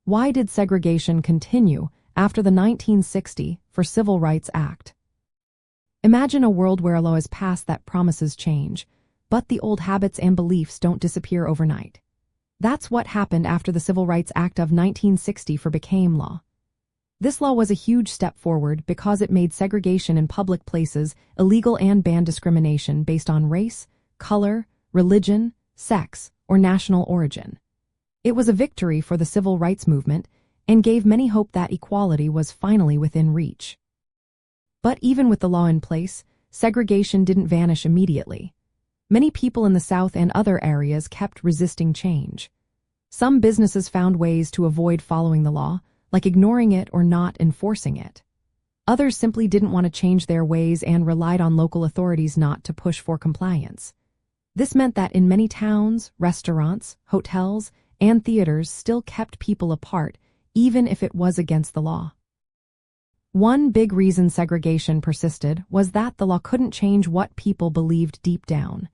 Why did segregation continue after the 1960 for Civil Rights Act? Imagine a world where a law is passed that promises change, but the old habits and beliefs don't disappear overnight. That's what happened after the Civil Rights Act of 1960 became law. This law was a huge step forward because it made segregation in public places illegal and banned discrimination based on race, color, religion, sex, or national origin. It was a victory for the civil rights movement and gave many hope that equality was finally within reach. But even with the law in place, segregation didn't vanish immediately. Many people in the South and other areas kept resisting change. Some businesses found ways to avoid following the law, like ignoring it or not enforcing it. Others simply didn't want to change their ways and relied on local authorities not to push for compliance. This meant that in many towns, restaurants, hotels, and theaters still kept people apart, even if it was against the law. One big reason segregation persisted was that the law couldn't change what people believed deep down.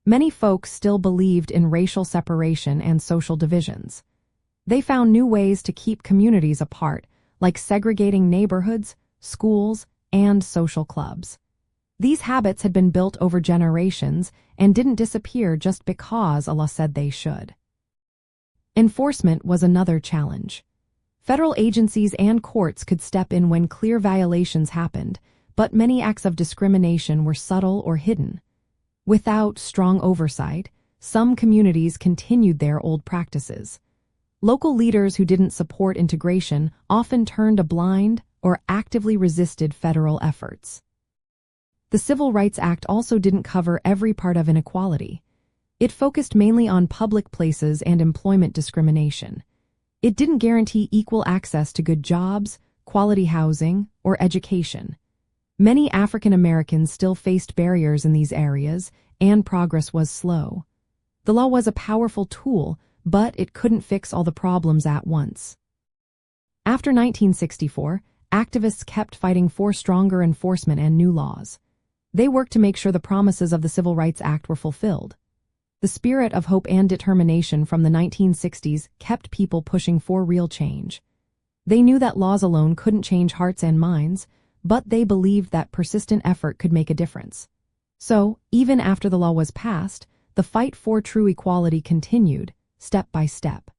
Many folks still believed in racial separation and social divisions. They found new ways to keep communities apart, like segregating neighborhoods, schools, and social clubs. These habits had been built over generations and didn't disappear just because a law said they should. Enforcement was another challenge. Federal agencies and courts could step in when clear violations happened, but many acts of discrimination were subtle or hidden. Without strong oversight, some communities continued their old practices. Local leaders who didn't support integration often turned a blind or actively resisted federal efforts. The Civil Rights Act also didn't cover every part of inequality. It focused mainly on public places and employment discrimination. It didn't guarantee equal access to good jobs, quality housing, or education. Many African Americans still faced barriers in these areas, and progress was slow. The law was a powerful tool, but it couldn't fix all the problems at once. After 1964, activists kept fighting for stronger enforcement and new laws. They worked to make sure the promises of the Civil Rights Act were fulfilled. The spirit of hope and determination from the 1960s kept people pushing for real change. They knew that laws alone couldn't change hearts and minds, but they believed that persistent effort could make a difference. So, even after the law was passed, the fight for true equality continued, step by step.